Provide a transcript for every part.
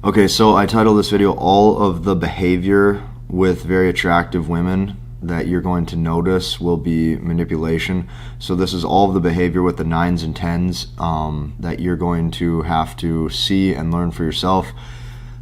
Okay, so I titled this video all of the behavior with very attractive women that you're going to notice will be manipulation. So this is all of the behavior with the 9s and 10s that you're going to have to see and learn for yourself.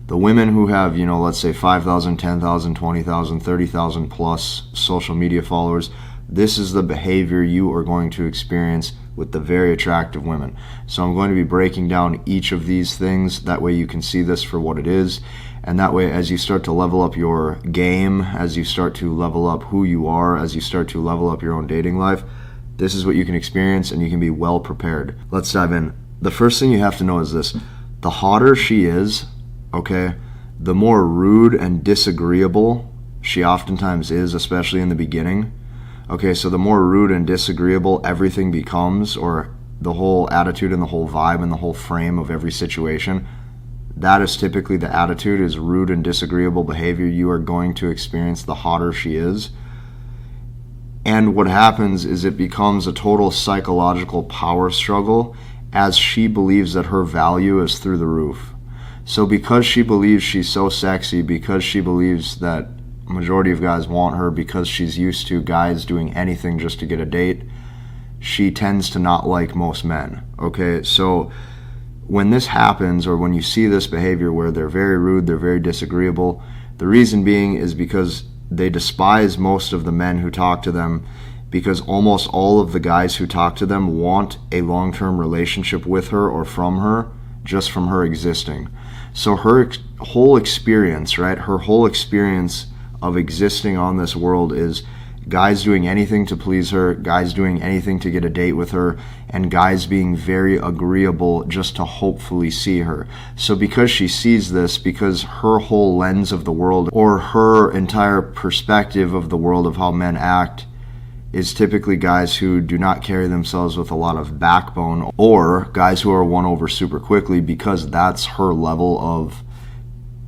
The women who have, let's say 5,000, 10,000, 20,000, 30,000 plus social media followers, this is the behavior you are going to experience with the very attractive women. So I'm going to be breaking down each of these things. That way you can see this for what it is. And that way, as you start to level up your game, as you start to level up who you are, as you start to level up your own dating life, this is what you can experience and you can be well prepared. Let's dive in. The first thing you have to know is this. The hotter she is, okay, the more rude and disagreeable she oftentimes is, especially in the beginning. Okay, so the more rude and disagreeable everything becomes, or the whole attitude and the whole vibe and the whole frame of every situation, that is typically the attitude, is rude and disagreeable behavior you are going to experience the hotter she is. And what happens is it becomes a total psychological power struggle as she believes that her value is through the roof. So because she believes she's so sexy, because she believes that majority of guys want her, because she's used to guys doing anything just to get a date, she tends to not like most men. Okay, so when this happens, or when you see this behavior where they're very rude, they're very disagreeable, the reason being is because they despise most of the men who talk to them, because almost all of the guys who talk to them want a long-term relationship with her or from her, just from her existing. So her whole experience, right, her whole experience of existing on this world is guys doing anything to please her, guys doing anything to get a date with her, and guys being very agreeable just to hopefully see her. So because she sees this, because her whole lens of the world, or her entire perspective of the world of how men act, is typically guys who do not carry themselves with a lot of backbone, or guys who are won over super quickly, because that's her level of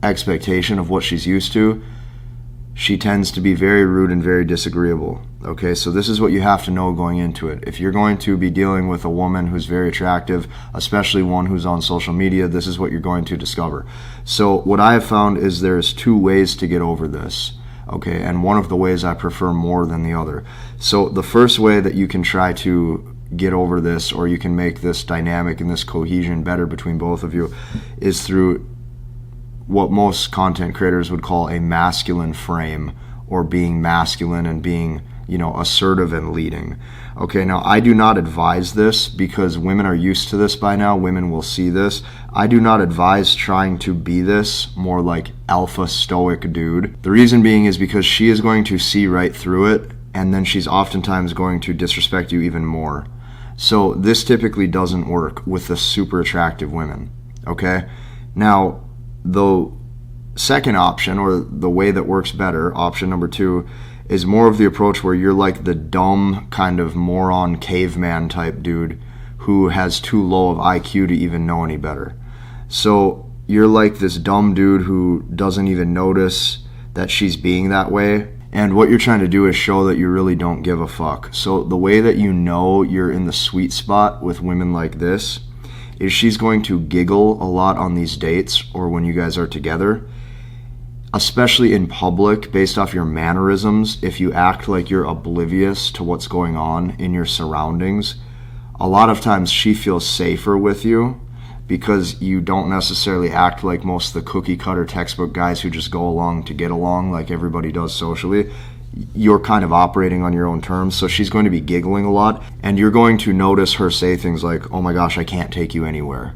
expectation of what she's used to. She tends to be very rude and very disagreeable. Okay, so this is what you have to know going into it. If you're going to be dealing with a woman who's very attractive, especially one who's on social media, this is what you're going to discover. So what I have found is there's 2 ways to get over this. Okay, and one of the ways I prefer more than the other. So the first way that you can try to get over this, or you can make this dynamic and this cohesion better between both of you, is through what most content creators would call a masculine frame, or being masculine and being, assertive and leading. Okay, now I do not advise this, because women are used to this by now. Women will see this. I do not advise trying to be this more like alpha stoic dude. The reason being is because she is going to see right through it, and then she's oftentimes going to disrespect you even more. So this typically doesn't work with the super attractive women. Okay, now the second option, or the way that works better, option number 2, is more of the approach where you're like the dumb kind of moron caveman type dude who has too low of IQ to even know any better. So you're like this dumb dude who doesn't even notice that she's being that way, and what you're trying to do is show that you really don't give a fuck. So the way that you know you're in the sweet spot with women like this is she's going to giggle a lot on these dates, or when you guys are together, especially in public, based off your mannerisms. If you act like you're oblivious to what's going on in your surroundings, a lot of times she feels safer with you, because you don't necessarily act like most of the cookie cutter textbook guys who just go along to get along like everybody does socially. You're kind of operating on your own terms, so she's going to be giggling a lot, and you're going to notice her say things like, "Oh my gosh, I can't take you anywhere."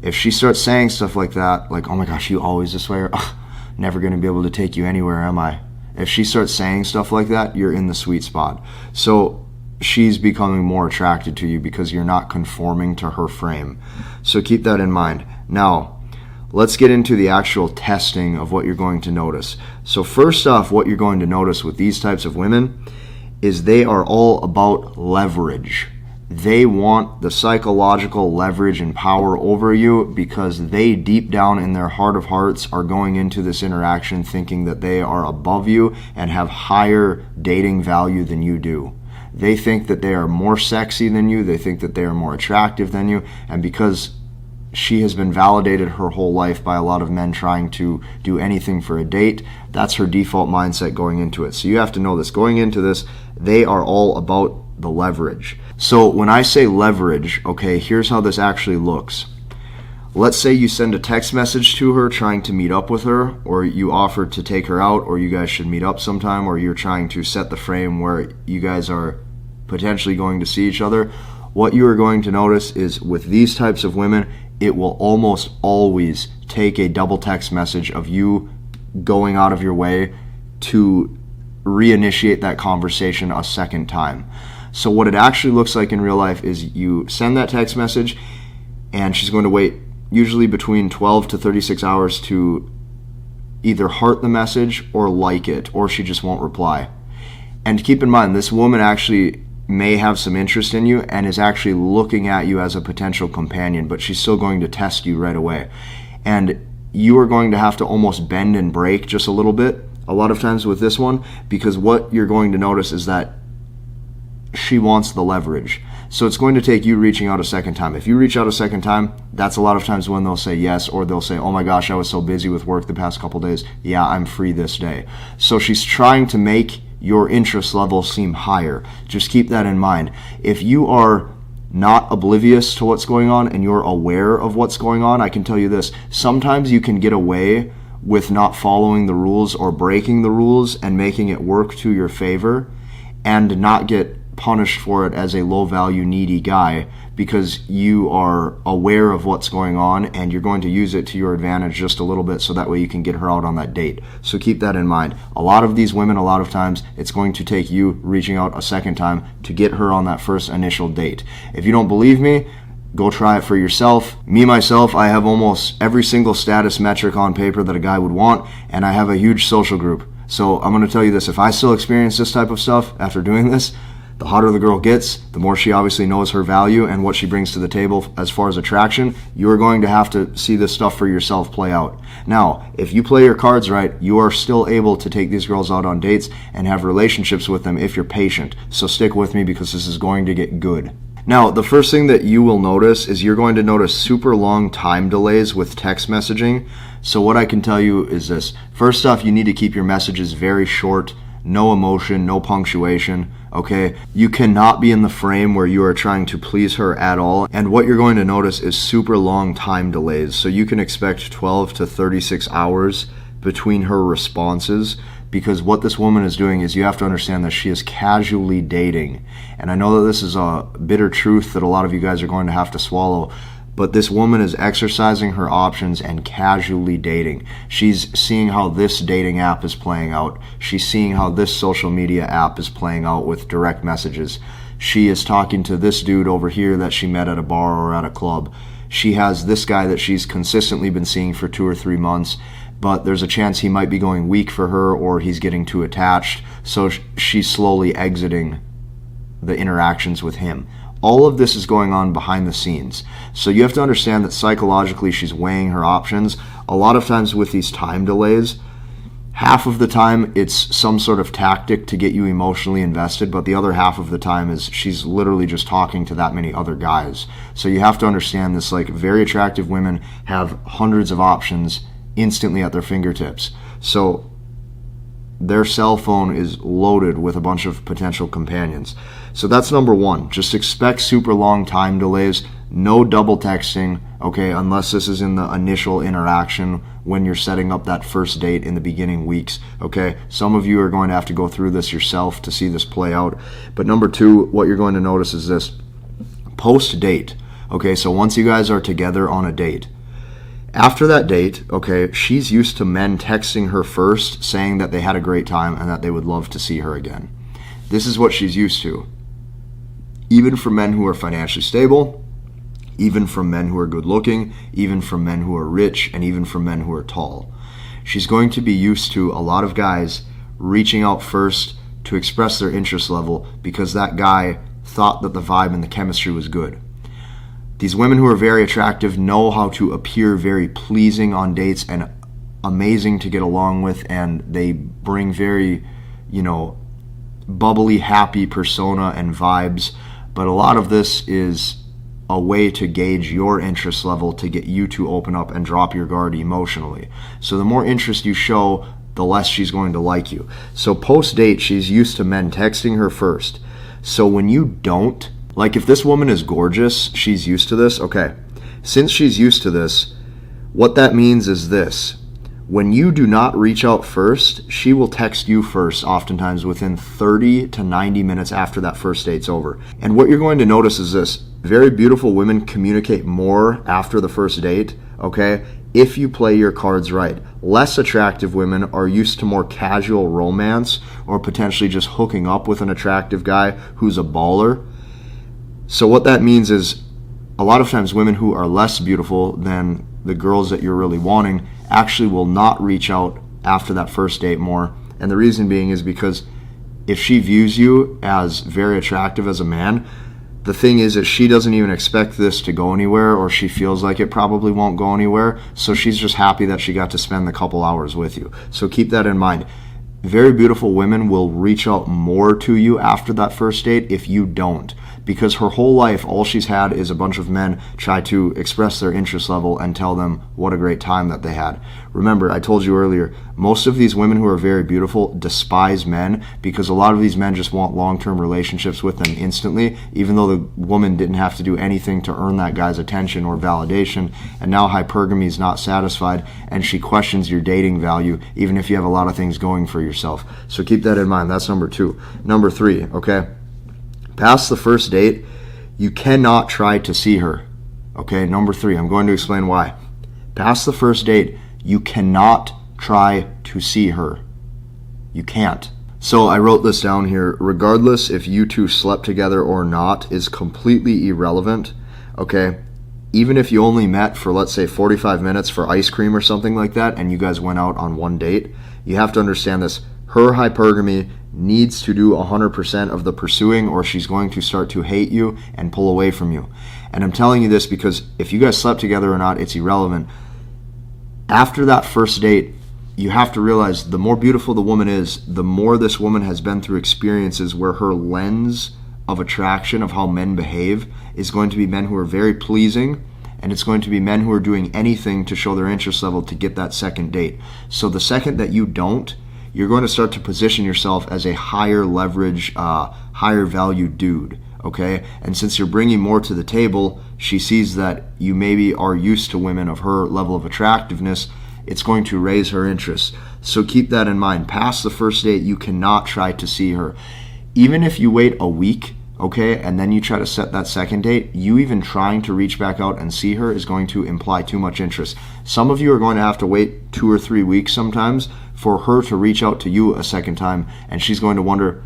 If she starts saying stuff like that, like, "Oh my gosh, you always this way," or "Never going to be able to take you anywhere, am I?" If she starts saying stuff like that, you're in the sweet spot. So she's becoming more attracted to you because you're not conforming to her frame. So keep that in mind. Now, let's get into the actual testing of what you're going to notice. So first off, what you're going to notice with these types of women is they are all about leverage. They want the psychological leverage and power over you, because they deep down in their heart of hearts are going into this interaction thinking that they are above you and have higher dating value than you do. They think that they are more sexy than you. They think that they are more attractive than you. And because she has been validated her whole life by a lot of men trying to do anything for a date. That's her default mindset going into it. So you have to know this. Going into this, they are all about the leverage. So when I say leverage, okay, here's how this actually looks. Let's say you send a text message to her trying to meet up with her, or you offer to take her out, or you guys should meet up sometime, or you're trying to set the frame where you guys are potentially going to see each other. What you are going to notice is with these types of women, it will almost always take a double text message of you going out of your way to reinitiate that conversation a second time. So what it actually looks like in real life is you send that text message and she's going to wait usually between 12 to 36 hours to either heart the message or like it, or she just won't reply. And keep in mind, this woman actually may have some interest in you and is actually looking at you as a potential companion, but she's still going to test you right away. And you are going to have to almost bend and break just a little bit a lot of times with this one, because what you're going to notice is that she wants the leverage. So it's going to take you reaching out a second time. If you reach out a second time, that's a lot of times when they'll say yes, or they'll say, oh my gosh, I was so busy with work the past couple days. Yeah, I'm free this day. So she's trying to make your interest level seem higher. Just keep that in mind. If you are not oblivious to what's going on and you're aware of what's going on, I can tell you this. Sometimes you can get away with not following the rules or breaking the rules and making it work to your favor and not get punished for it as a low-value, needy guy, because you are aware of what's going on and you're going to use it to your advantage just a little bit so that way you can get her out on that date. So keep that in mind. A lot of these women, a lot of times, it's going to take you reaching out a second time to get her on that first initial date. If you don't believe me, go try it for yourself. Me, myself, I have almost every single status metric on paper that a guy would want, and I have a huge social group. So I'm going to tell you this, if I still experience this type of stuff after doing this, the hotter the girl gets, the more she obviously knows her value and what she brings to the table as far as attraction. You're going to have to see this stuff for yourself play out. Now, if you play your cards right, you are still able to take these girls out on dates and have relationships with them if you're patient. So stick with me because this is going to get good. Now, the first thing that you will notice is you're going to notice super long time delays with text messaging. So what I can tell you is this. First off, you need to keep your messages very short, no emotion, no punctuation, okay? You cannot be in the frame where you are trying to please her at all. And what you're going to notice is super long time delays. So you can expect 12 to 36 hours between her responses, because what this woman is doing is, you have to understand that she is casually dating. And I know that this is a bitter truth that a lot of you guys are going to have to swallow, but this woman is exercising her options and casually dating. She's seeing how this dating app is playing out. She's seeing how this social media app is playing out with direct messages. She is talking to this dude over here that she met at a bar or at a club. She has this guy that she's consistently been seeing for 2 or 3 months, but there's a chance he might be going weak for her or he's getting too attached. So she's slowly exiting the interactions with him. All of this is going on behind the scenes. So you have to understand that psychologically she's weighing her options. A lot of times with these time delays, half of the time it's some sort of tactic to get you emotionally invested, but the other half of the time is she's literally just talking to that many other guys. So you have to understand this, like, very attractive women have hundreds of options instantly at their fingertips. So their cell phone is loaded with a bunch of potential companions. So that's number one. Just expect super long time delays, no double texting, okay, unless this is in the initial interaction when you're setting up that first date in the beginning weeks, okay? Some of you are going to have to go through this yourself to see this play out. But number two, what you're going to notice is this. Post-date, okay, so once you guys are together on a date, after that date, okay, she's used to men texting her first, saying that they had a great time and that they would love to see her again. This is what she's used to. Even from men who are financially stable, even from men who are good looking, even from men who are rich, and even from men who are tall. She's going to be used to a lot of guys reaching out first to express their interest level because that guy thought that the vibe and the chemistry was good. These women who are very attractive know how to appear very pleasing on dates and amazing to get along with, and they bring very, bubbly, happy persona and vibes. But a lot of this is a way to gauge your interest level to get you to open up and drop your guard emotionally. So the more interest you show, the less she's going to like you. So post-date, she's used to men texting her first. So when you don't, like if this woman is gorgeous, she's used to this. Okay, since she's used to this, what that means is this. When you do not reach out first, she will text you first, oftentimes within 30 to 90 minutes after that first date's over. And what you're going to notice is this. Very beautiful women communicate more after the first date, okay, if you play your cards right. Less attractive women are used to more casual romance or potentially just hooking up with an attractive guy who's a baller. So what that means is a lot of times women who are less beautiful than the girls that you're really wanting actually will not reach out after that first date more. And the reason being is because if she views you as very attractive as a man, the thing is that she doesn't even expect this to go anywhere, or she feels like it probably won't go anywhere. So she's just happy that she got to spend the couple hours with you. So keep that in mind. Very beautiful women will reach out more to you after that first date if you don't, because her whole life, all she's had is a bunch of men try to express their interest level and tell them what a great time that they had. Remember, I told you earlier, most of these women who are very beautiful despise men because a lot of these men just want long-term relationships with them instantly, even though the woman didn't have to do anything to earn that guy's attention or validation. And now hypergamy is not satisfied, and she questions your dating value, even if you have a lot of things going for yourself. So keep that in mind. That's number 2. Number 3, okay? Past the first date, you cannot try to see her. Okay, number 3, I'm going to explain why. Past the first date, you cannot try to see her. You can't. So I wrote this down here. Regardless if you two slept together or not is completely irrelevant. Okay, even if you only met for, let's say, 45 minutes for ice cream or something like that, and you guys went out on one date, you have to understand this. Her hypergamy needs to do 100% of the pursuing, or she's going to start to hate you and pull away from you. And I'm telling you this because if you guys slept together or not, it's irrelevant. After that first date, you have to realize the more beautiful the woman is, the more this woman has been through experiences where her lens of attraction of how men behave is going to be men who are very pleasing, and it's going to be men who are doing anything to show their interest level to get that second date. So the second that you don't, you're going to start to position yourself as a higher leverage, higher value dude, okay? And since you're bringing more to the table, she sees that you maybe are used to women of her level of attractiveness. It's going to raise her interest. So keep that in mind. Past the first date, you cannot try to see her. Even if you wait a week, okay, and then you try to set that second date, you even trying to reach back out and see her is going to imply too much interest. Some of you are going to have to wait 2 or 3 weeks sometimes for her to reach out to you a second time, and she's going to wonder,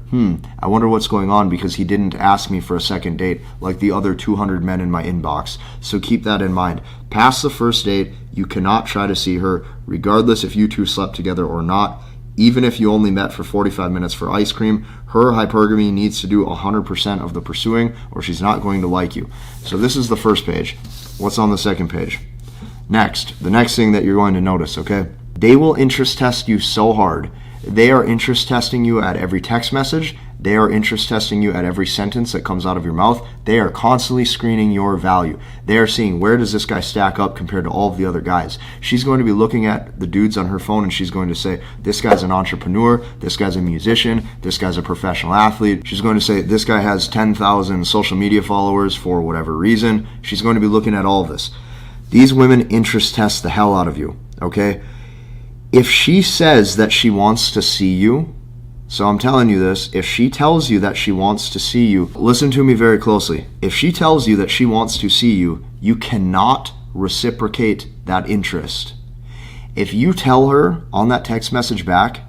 I wonder what's going on because he didn't ask me for a second date like the other 200 men in my inbox. So keep that in mind. Past the first date, you cannot try to see her, regardless if you two slept together or not. Even if you only met for 45 minutes for ice cream, her hypergamy needs to do 100% of the pursuing, or she's not going to like you. So this is the first page. What's on the second page? Next, the next thing that you're going to notice, okay? They will interest test you so hard. They are interest testing you at every text message. They are interest testing you at every sentence that comes out of your mouth. They are constantly screening your value. They are seeing, where does this guy stack up compared to all of the other guys? She's going to be looking at the dudes on her phone and she's going to say, this guy's an entrepreneur, this guy's a musician, this guy's a professional athlete. She's going to say, this guy has 10,000 social media followers for whatever reason. She's going to be looking at all of this. These women interest test the hell out of you, okay? If she says that she wants to see you, so I'm telling you this, if she tells you that she wants to see you, listen to me very closely. If she tells you that she wants to see you, you cannot reciprocate that interest. If you tell her on that text message back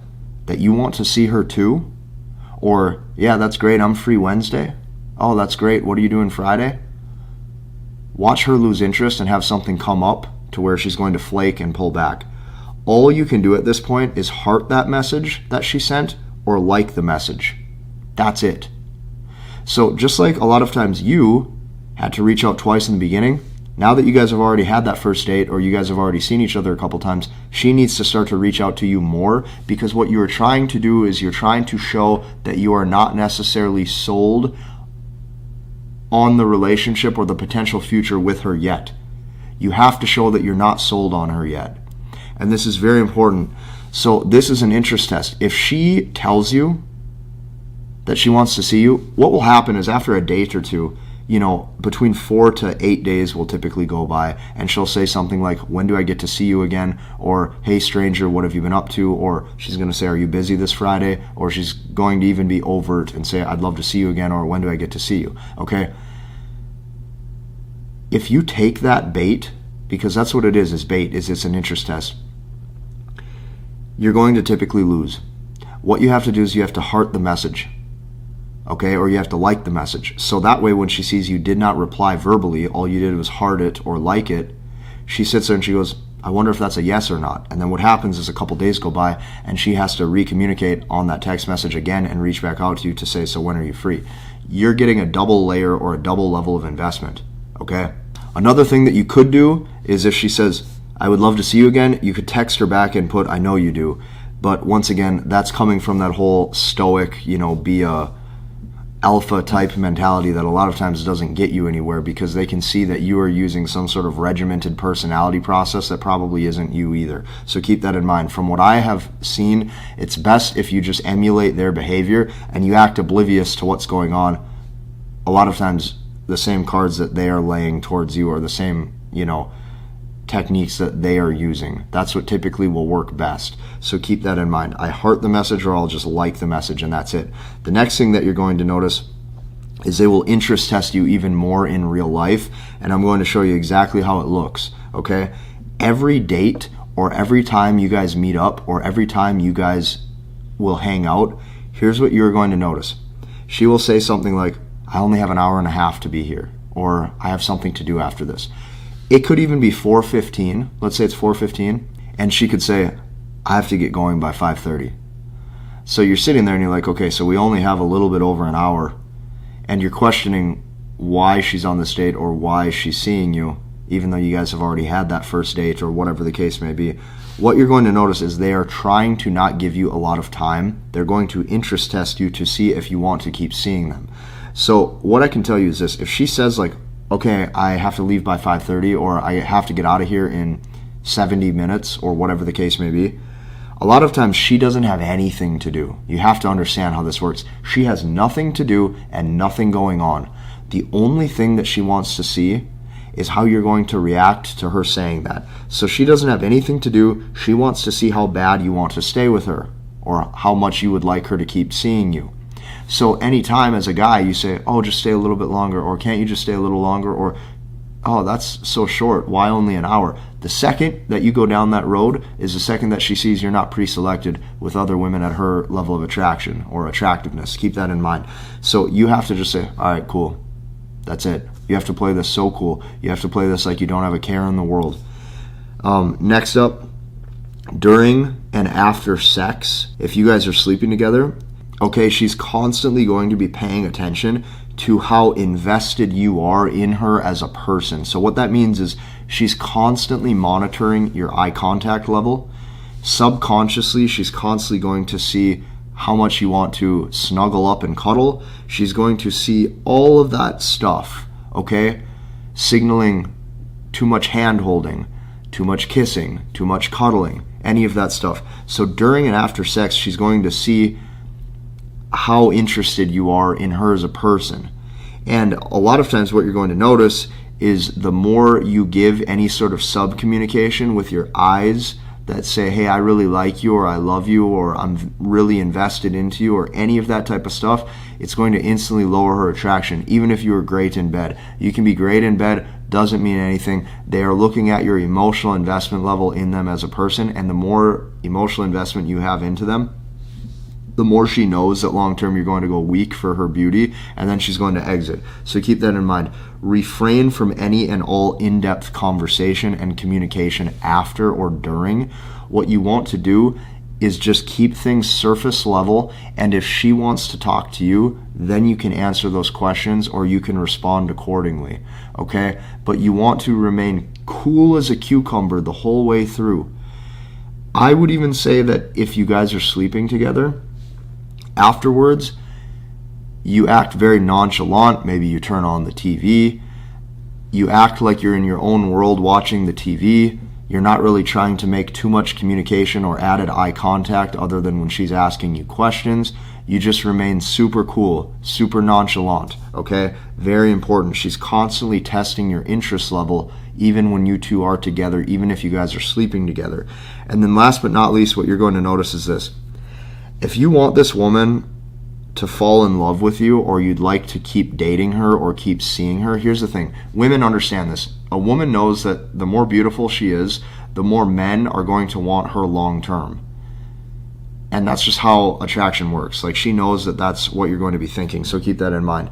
that you want to see her too, or, yeah, that's great, I'm free Wednesday. Oh, that's great, what are you doing Friday? Watch her lose interest and have something come up to where she's going to flake and pull back. All you can do at this point is heart that message that she sent or like the message. That's it. So just like a lot of times you had to reach out twice in the beginning, now that you guys have already had that first date or you guys have already seen each other a couple times, she needs to start to reach out to you more, because what you are trying to do is you're trying to show that you are not necessarily sold on the relationship or the potential future with her yet. You have to show that you're not sold on her yet. And this is very important. So this is an interest test. If she tells that she wants to see you, what will happen is after a date or two, between 4 to 8 days will typically go by, and she'll say something like, when do I get to see you again? Or, hey stranger, what have you been up to? Or she's going to say, are you busy this Friday? Or she's going to even be overt and say, I'd love to see you again, or when do I get to see you? Okay? If you take that bait, because that's what it is bait, it's an interest test, you're going to typically lose. What you have to do is you have to heart the message. Okay, or you have to like the message. So that way when she sees you did not reply verbally, all you did was heart it or like it, she sits there and she goes, I wonder if that's a yes or not. And then what happens is a couple days go by and she has to recommunicate on that text message again and reach back out to you to say, so when are you free? You're getting a double layer or a double level of investment, okay? Another thing that you could do is if she says, I would love to see you again, you could text her back and put, I know you do. But once again, that's coming from that whole stoic, be a alpha type mentality that a lot of times doesn't get you anywhere, because they can see that you are using some sort of regimented personality process that probably isn't you either. So keep that in mind. From what I have seen, it's best if you just emulate their behavior and you act oblivious to what's going on. A lot of times the same cards that they are laying towards you are the same, techniques that they are using. That's what typically will work best. So keep that in mind. I heart the message or I'll just like the message, and that's it. The next thing that you're going to notice is they will interest test you even more in real life, and I'm going to show you exactly how it looks, okay? Every date or every time you guys meet up or every time you guys will hang out, here's what you're going to notice. She will say something like, I only have an hour and a half to be here, or I have something to do after this. It could even be 4:15. Let's say it's 4:15, and she could say, I have to get going by 5:30. So you're sitting there and you're like, okay, so we only have a little bit over an hour, and you're questioning why she's on this date or why she's seeing you, even though you guys have already had that first date or whatever the case may be. What you're going to notice is they are trying to not give you a lot of time. They're going to interest test you to see if you want to keep seeing them. So what I can tell you is this. If she says like, okay, I have to leave by 5:30, or I have to get out of here in 70 minutes, or whatever the case may be, a lot of times she doesn't have anything to do. You have to understand how this works. She has nothing to do and nothing going on. The only thing that she wants to see is how you're going to react to her saying that. So she doesn't have anything to do. She wants to see how bad you want to stay with her, or how much you would like her to keep seeing you. So anytime as a guy you say, oh, just stay a little bit longer, or can't you just stay a little longer, or oh, that's so short, why only an hour? The second that you go down that road is the second that she sees you're not pre-selected with other women at her level of attraction or attractiveness. Keep that in mind. So you have to just say, all right, cool. That's it. You have to play this so cool. You have to play this like you don't have a care in the world. Next up, during and after sex, if you guys are sleeping together, okay, she's constantly going to be paying attention to how invested you are in her as a person. So what that means is she's constantly monitoring your eye contact level. Subconsciously, she's constantly going to see how much you want to snuggle up and cuddle. She's going to see all of that stuff, okay? Signaling too much hand holding, too much kissing, too much cuddling, any of that stuff. So during and after sex, she's going to see how interested you are in her as a person. And a lot of times what you're going to notice is the more you give any sort of sub-communication with your eyes that say, hey, I really like you, or I love you, or I'm really invested into you, or any of that type of stuff, it's going to instantly lower her attraction, even if you were great in bed. You can be great in bed, doesn't mean anything. They are looking at your emotional investment level in them as a person, and the more emotional investment you have into them, the more she knows that long term you're going to go weak for her beauty, and then she's going to exit. So keep that in mind. Refrain from any and all in-depth conversation and communication after or during. What you want to do is just keep things surface level, and if she wants to talk to you, then you can answer those questions or you can respond accordingly, okay? But you want to remain cool as a cucumber the whole way through. I would even say that if you guys are sleeping together, afterwards, You act very nonchalant. Maybe you turn on the TV. You act like you're in your own world watching the TV. You're not really trying to make too much communication or added eye contact other than when she's asking you questions. You just remain super cool, super nonchalant, okay? Very important. She's constantly testing your interest level even when you two are together, even if you guys are sleeping together. And then last but not least, what you're going to notice is this. If you want this woman to fall in love with you, or you'd like to keep dating her or keep seeing her, here's the thing. Women understand this. A woman knows that the more beautiful she is, the more men are going to want her long term. And that's just how attraction works. Like, she knows that that's what you're going to be thinking, so keep that in mind.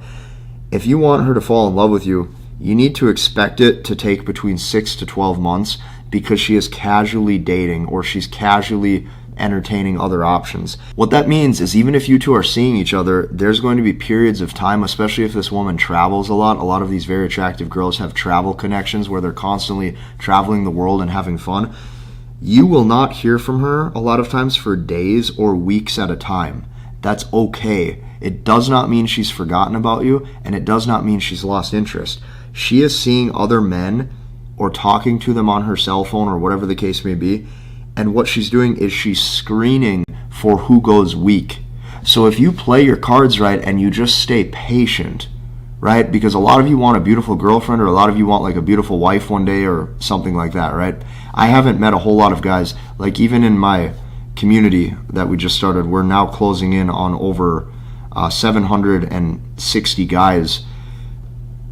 If you want her to fall in love with you, you need to expect it to take between 6 to 12 months, because she is casually dating, or she's casually entertaining other options. What that means is, even if you two are seeing each other, there's going to be periods of time, especially if this woman travels a lot. A lot of these very attractive girls have travel connections where they're constantly traveling the world and having fun. You will not hear from her a lot of times for days or weeks at a time. That's okay. It does not mean she's forgotten about you, and it does not mean she's lost interest. She is seeing other men or talking to them on her cell phone or whatever the case may be. And what she's doing is she's screening for who goes weak. So if you play your cards right and you just stay patient, right? Because a lot of you want a beautiful girlfriend, or a lot of you want like a beautiful wife one day or something like that, right? I haven't met a whole lot of guys, like even in my community that we just started, we're now closing in on over 760 guys.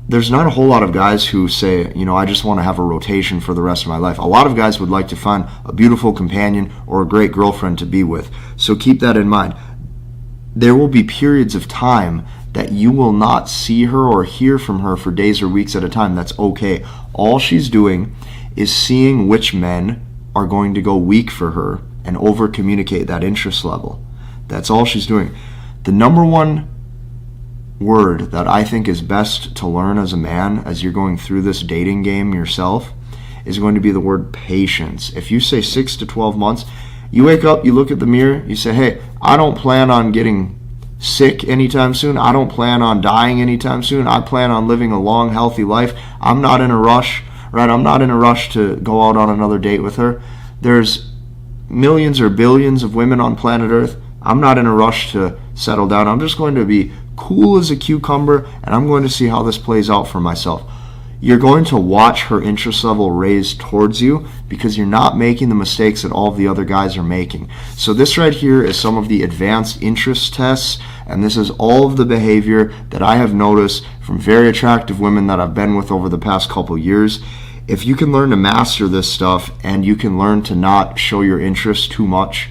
There's not a whole lot of guys who say, you know, I just want to have a rotation for the rest of my life. A lot of guys would like to find a beautiful companion or a great girlfriend to be with. So keep that in mind. There will be periods of time that you will not see her or hear from her for days or weeks at a time. That's okay. All she's doing is seeing which men are going to go weak for her and over communicate that interest level. That's all she's doing. The number one word that I think is best to learn as a man as you're going through this dating game yourself is going to be the word patience. If you say 6 to 12 months, you wake up, you look at the mirror, you say, hey, I don't plan on getting sick anytime soon. I don't plan on dying anytime soon. I plan on living a long, healthy life. I'm not in a rush, right? I'm not in a rush to go out on another date with her. There's millions or billions of women on planet Earth. I'm not in a rush to settle down. I'm just going to be cool as a cucumber, and I'm going to see how this plays out for myself. You're going to watch her interest level raise towards you because you're not making the mistakes that all of the other guys are making. So this right here is some of the advanced interest tests, and this is all of the behavior that I have noticed from very attractive women that I've been with over the past couple years. If you can learn to master this stuff and you can learn to not show your interest too much,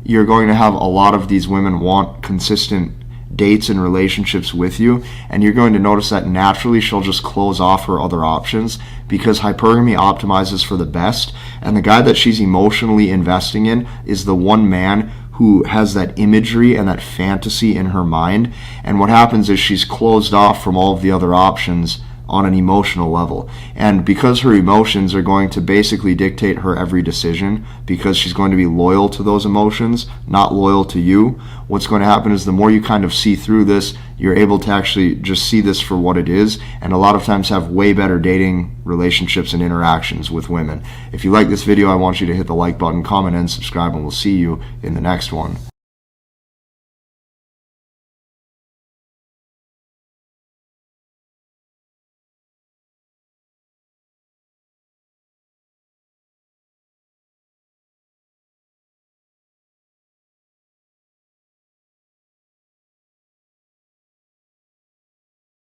you're going to have a lot of these women want consistent dates and relationships with you, and you're going to notice that naturally she'll just close off her other options, because hypergamy optimizes for the best, and the guy that she's emotionally investing in is the one man who has that imagery and that fantasy in her mind. And what happens is she's closed off from all of the other options on an emotional level. And because her emotions are going to basically dictate her every decision, because she's going to be loyal to those emotions, not loyal to you, what's going to happen is the more you kind of see through this, you're able to actually just see this for what it is, and a lot of times have way better dating relationships and interactions with women. If you like this video, I want you to hit the like button, comment, and subscribe, and we'll see you in the next one.